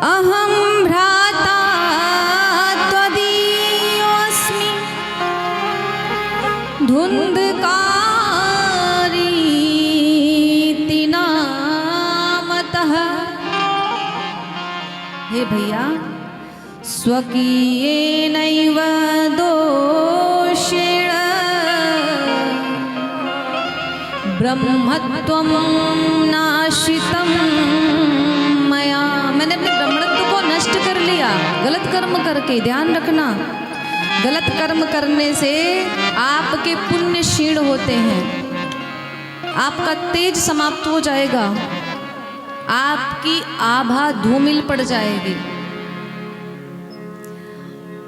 अहं भ्राता त्वदीयोऽस्मि धुंधकारीति नामतः। हे भैया, स्वकीयेनैव दोषेण ब्रह्मत्वं नाशितं मया। मैंने अपने ब्रह्मत्व को नष्ट कर लिया गलत कर्म करके। ध्यान रखना, गलत कर्म करने से आपके पुण्य क्षीण होते हैं, आपका तेज समाप्त हो जाएगा, आपकी आभा धूमिल पड़ जाएगी।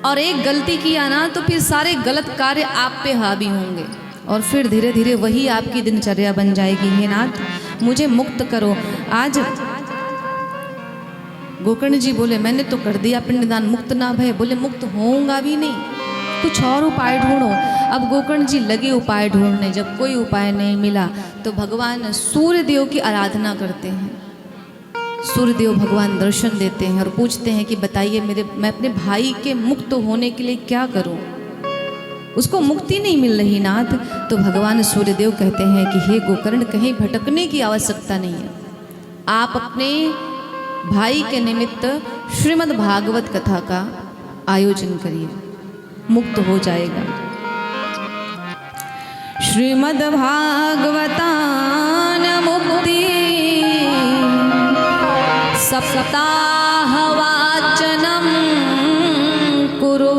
और एक गलती किया ना तो फिर सारे गलत कार्य आप पे हावी होंगे और फिर धीरे धीरे वही आपकी दिनचर्या बन जाएगी। हे नाथ, मुझे मुक्त करो। आज गोकर्ण जी बोले मैंने तो कर दिया पिंडदान, मुक्त ना भय। बोले मुक्त होऊंगा भी नहीं, कुछ और उपाय ढूंढो। अब गोकर्ण जी लगे उपाय ढूंढने। जब कोई उपाय नहीं मिला तो भगवान सूर्य देव की आराधना करते हैं। सूर्य देव भगवान दर्शन देते हैं और पूछते हैं कि बताइए मैं अपने भाई के मुक्त होने के लिए क्या करूं, उसको मुक्ति नहीं मिल रही नाथ। तो भगवान सूर्यदेव कहते हैं कि हे गोकर्ण, कहीं भटकने की आवश्यकता नहीं है। आप अपने भाई के निमित्त श्रीमद् भागवत कथा का आयोजन करिए, मुक्त हो जाएगा। श्रीमद् भागवतान मुक्ति सप्ताहवाचनम कुरु।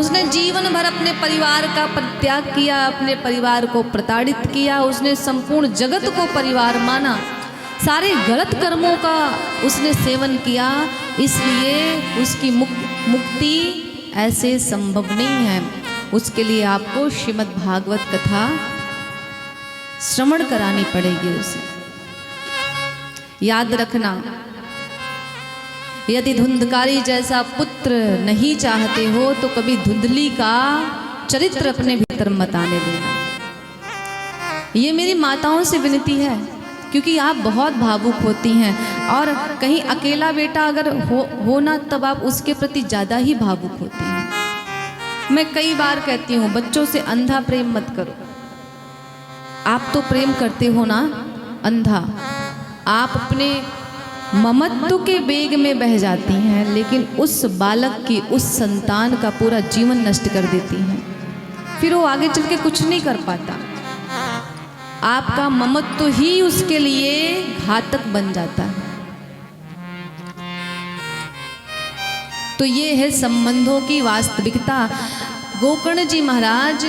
उसने जीवन भर अपने परिवार का परित्याग किया, अपने परिवार को प्रताड़ित किया, उसने संपूर्ण जगत को परिवार माना, सारे गलत कर्मों का उसने सेवन किया। इसलिए उसकी मुक्ति ऐसे संभव नहीं है। उसके लिए आपको श्रीमद् भागवत कथा श्रवण करानी पड़ेगी उसे। याद रखना, यदि धुंधकारी जैसा पुत्र नहीं चाहते हो तो कभी धुंधली का चरित्र अपने भीतर मत आने देना। ये मेरी माताओं से विनती है, क्योंकि आप बहुत भावुक होती हैं और कहीं अकेला बेटा अगर हो ना तब आप उसके प्रति ज़्यादा ही भावुक होती हैं। मैं कई बार कहती हूँ बच्चों से अंधा प्रेम मत करो। आप तो प्रेम करते हो ना अंधा, आप अपने ममत्व के वेग में बह जाती हैं, लेकिन उस बालक की, उस संतान का पूरा जीवन नष्ट कर देती हैं। फिर वो आगे चल के कुछ नहीं कर पाता। आपका ममत्व ही उसके लिए घातक बन जाता है। तो ये है संबंधों की वास्तविकता। गोकर्ण जी महाराज,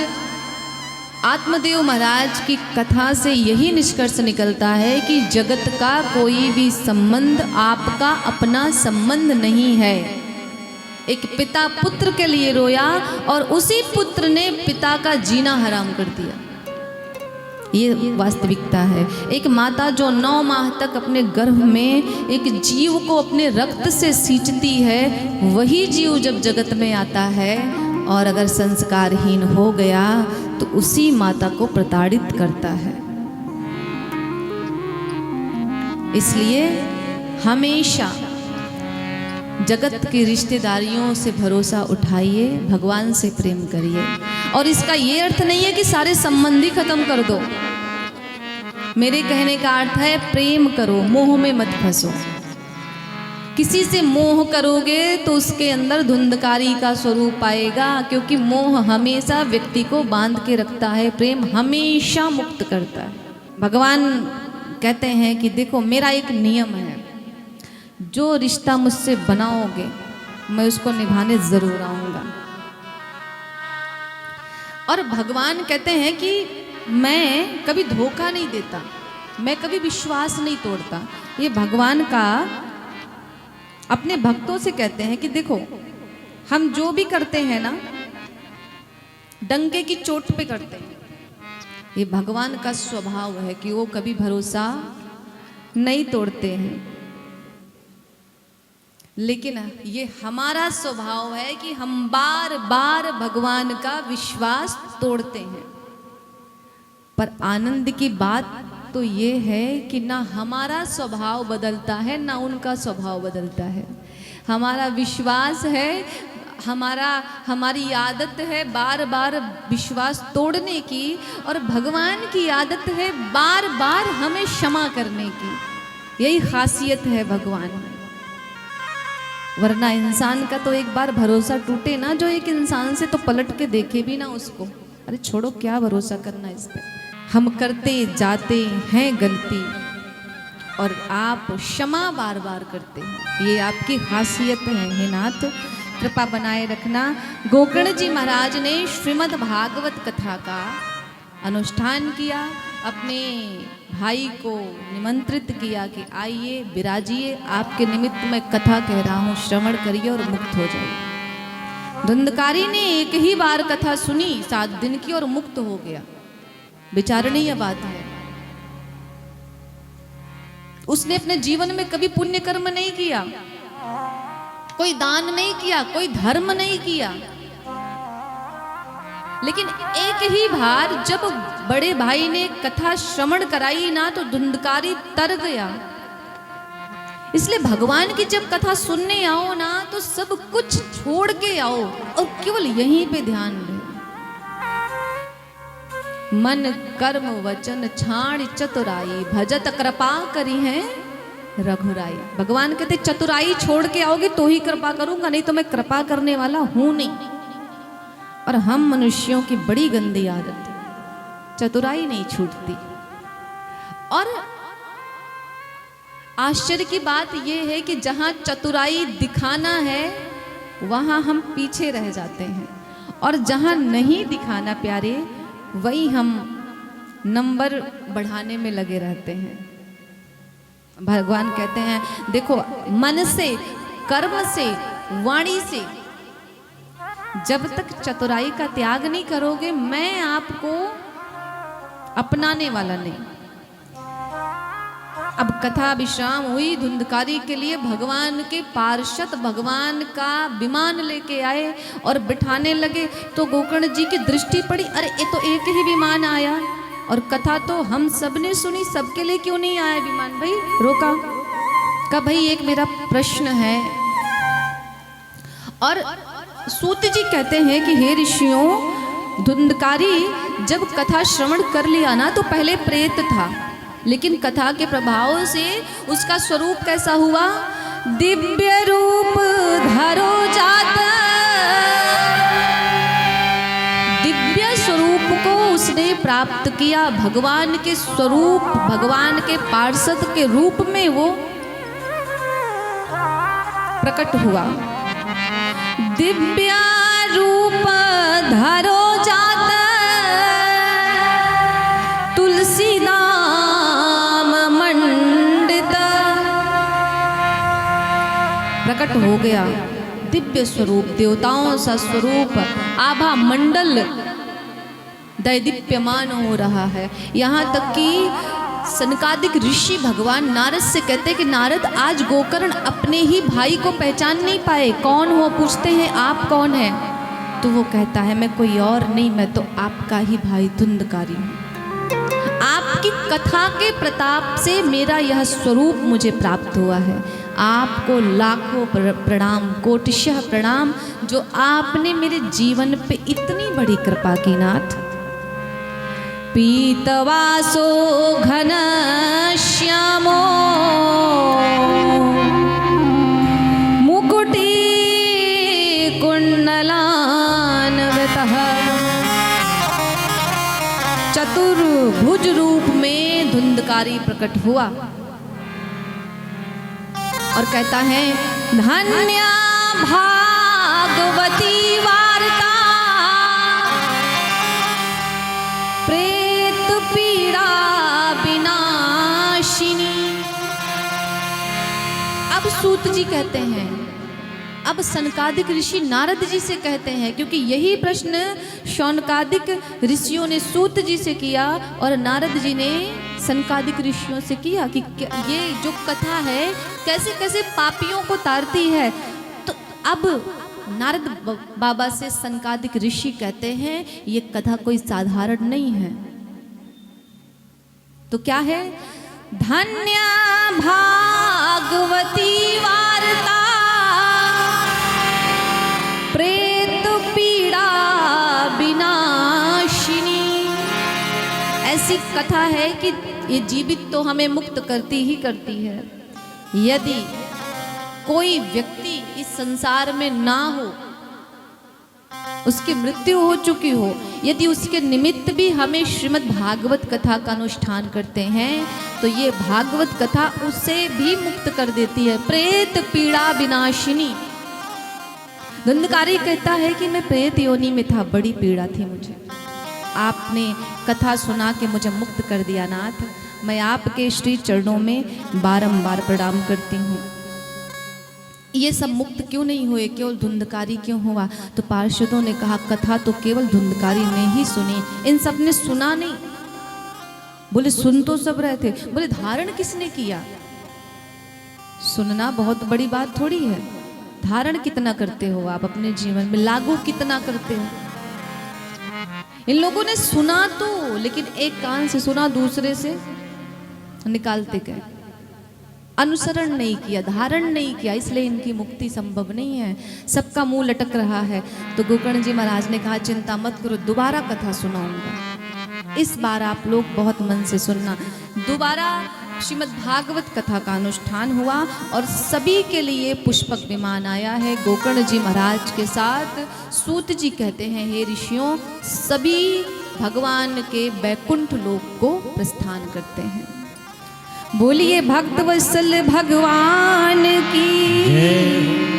आत्मदेव महाराज की कथा से यही निष्कर्ष निकलता है कि जगत का कोई भी संबंध आपका अपना संबंध नहीं है। एक पिता पुत्र के लिए रोया और उसी पुत्र ने पिता का जीना हराम कर दिया। ये वास्तविकता है। एक माता जो 9 माह तक अपने गर्भ में एक जीव को अपने रक्त से सींचती है, वही जीव जब जगत में आता है और अगर संस्कारहीन हो गया तो उसी माता को प्रताड़ित करता है। इसलिए हमेशा जगत की रिश्तेदारियों से भरोसा उठाइए, भगवान से प्रेम करिए। और इसका ये अर्थ नहीं है कि सारे संबंधी खत्म कर दो। मेरे कहने का अर्थ है प्रेम करो, मोह में मत फंसो। किसी से मोह करोगे तो उसके अंदर धुंधकारी का स्वरूप आएगा, क्योंकि मोह हमेशा व्यक्ति को बांध के रखता है, प्रेम हमेशा मुक्त करता है। भगवान कहते हैं कि देखो मेरा एक नियम है, जो रिश्ता मुझसे बनाओगे मैं उसको निभाने जरूर आऊंगा। और भगवान कहते हैं कि मैं कभी धोखा नहीं देता, मैं कभी विश्वास नहीं तोड़ता। ये भगवान का अपने भक्तों से कहते हैं कि देखो हम जो भी करते हैं ना डंके की चोट पे करते हैं। ये भगवान का स्वभाव है कि वो कभी भरोसा नहीं तोड़ते हैं। लेकिन ये हमारा स्वभाव है कि हम बार बार भगवान का विश्वास तोड़ते हैं। पर आनंद की बात तो ये है कि ना हमारा स्वभाव बदलता है ना उनका स्वभाव बदलता है। हमारा विश्वास है, हमारी आदत है बार बार विश्वास तोड़ने की, और भगवान की आदत है बार बार हमें क्षमा करने की। यही खासियत है भगवान में। वरना इंसान का तो एक बार भरोसा टूटे ना, जो एक इंसान से तो पलट के देखे भी ना उसको, अरे छोड़ो क्या भरोसा करना इस पर। हम करते जाते हैं गलती और आप क्षमा बार बार करते हैं, ये आपकी खासियत है हे नाथ, कृपा बनाए रखना। गोकर्ण जी महाराज ने श्रीमद् भागवत कथा का अनुष्ठान किया, अपने भाई को निमंत्रित किया कि आइए विराजिए, आपके निमित्त मैं कथा कह रहा हूँ, श्रवण करिए और मुक्त हो जाइए। धुंधकारी ने एक ही बार कथा सुनी 7 दिन की और मुक्त हो गया। विचारणीय बात है। उसने अपने जीवन में कभी पुण्य कर्म नहीं किया, कोई दान नहीं किया, कोई धर्म नहीं किया, लेकिन एक ही बार जब बड़े भाई ने कथा श्रवण कराई ना तो धुंधकारी तर गया। इसलिए भगवान की जब कथा सुनने आओ ना तो सब कुछ छोड़ के आओ और केवल यहीं पे ध्यान रहे। मन कर्म वचन छाण चतुराई, भजत कृपा करी है रघुराई। भगवान कहते चतुराई छोड़ के आओगे तो ही कृपा करूंगा, नहीं तो मैं कृपा करने वाला हूं नहीं। और हम मनुष्यों की बड़ी गंदी आदत है, चतुराई नहीं छूटती। और आश्चर्य की बात यह है कि जहां चतुराई दिखाना है वहां हम पीछे रह जाते हैं, और जहां नहीं दिखाना प्यारे वही हम नंबर बढ़ाने में लगे रहते हैं। भगवान कहते हैं देखो, मन से, कर्म से, वाणी से जब तक चतुराई का त्याग नहीं करोगे मैं आपको अपनाने वाला नहीं। अब कथा विश्राम हुई, धुंधकारी के लिए भगवान के पार्षद भगवान का विमान लेके आए और बिठाने लगे। तो गोकर्ण जी की दृष्टि पड़ी, अरे ये तो एक ही विमान आया और कथा तो हम सब ने सुनी, सबके लिए क्यों नहीं आया विमान? भाई रोका, का भाई एक मेरा प्रश्न है। और सूत जी कहते हैं कि हे ऋषियों, धुंधकारी जब कथा श्रवण कर लिया ना तो पहले प्रेत था, लेकिन कथा के प्रभाव से उसका स्वरूप कैसा हुआ? दिव्य रूप धरो जात। दिव्य स्वरूप को उसने प्राप्त किया, भगवान के स्वरूप, भगवान के पार्षद के रूप में वो प्रकट हुआ। दिव्य रूप धरो जात, तुलसी नाम मंडित। प्रकट हो गया दिव्य स्वरूप, देवताओं सा स्वरूप, आभा मंडल दैदीप्यमान हो रहा है। यहाँ तक कि सनकादिक ऋषि भगवान नारद से कहते हैं कि नारद आज गोकर्ण अपने ही भाई को पहचान नहीं पाए, कौन हो? पूछते हैं आप कौन है? तो वो कहता है मैं कोई और नहीं, मैं तो आपका ही भाई धुंधकारी हूँ। आपकी कथा के प्रताप से मेरा यह स्वरूप मुझे प्राप्त हुआ है। आपको लाखों प्रणाम, कोटिशः प्रणाम, जो आपने मेरे जीवन पे इतनी बड़ी कृपा की नाथ। पीतवासो घन श्यामो मुकुटी कुंडलान्वितः। चतुर्भुज रूप में धुंधकारी प्रकट हुआ और कहता है धन्या भागवती वार्ता, प्रेत पीड़ा विनाशिनी। अब सूत जी कहते हैं, अब सनकादिक ऋषि नारद जी से कहते हैं, क्योंकि यही प्रश्न शौनकादिक ऋषियों ने सूत जी से किया और नारद जी ने सनकादिक ऋषियों से किया कि ये जो कथा है कैसे कैसे पापियों को तारती है। तो अब नारद बाबा से सनकादिक ऋषि कहते हैं ये कथा कोई साधारण नहीं है। तो क्या है? धन्य भागवती वार्ता प्रेत पीड़ा विनाशिनी। ऐसी कथा है कि ये जीवित तो हमें मुक्त करती ही करती है। यदि कोई व्यक्ति इस संसार में ना हो, उसकी मृत्यु हो चुकी हो, यदि उसके निमित्त भी हमें श्रीमद् भागवत कथा का अनुष्ठान करते हैं तो ये भागवत कथा उसे भी मुक्त कर देती है। प्रेत पीड़ा विनाशिनी। धुंधकारी कहता है कि मैं प्रेत योनि में था, बड़ी पीड़ा थी मुझे, आपने कथा सुना के मुझे मुक्त कर दिया नाथ। मैं आपके श्री चरणों में बारंबार प्रणाम करती हूँ। ये सब मुक्त क्यों नहीं हुए, केवल धुंधकारी क्यों हुआ? तो पार्षदों ने कहा कथा तो केवल धुंधकारी ने ही सुनी, इन सब ने सुना नहीं। बोले सुन तो सब रहे थे। बोले धारण किसने किया? सुनना बहुत बड़ी बात थोड़ी है, धारण कितना करते हो आप अपने जीवन में, लागू कितना करते हो? इन लोगों ने सुना तो, लेकिन एक कान से सुना, दूसरे से निकालते गए, अनुसरण नहीं किया, धारण नहीं किया, इसलिए इनकी मुक्ति संभव नहीं है। सबका मुंह लटक रहा है। तो गोकर्ण जी महाराज ने कहा चिंता मत करो, दोबारा कथा सुनाऊंगा, इस बार आप लोग बहुत मन से सुनना। दोबारा श्रीमद् भागवत कथा का अनुष्ठान हुआ और सभी के लिए पुष्पक विमान आया है गोकर्ण जी महाराज के साथ। सूत जी कहते हैं हे ऋषियों, सभी भगवान के बैकुंठ लोक को प्रस्थान करते हैं। बोलिए भक्त वत्सल भगवान की।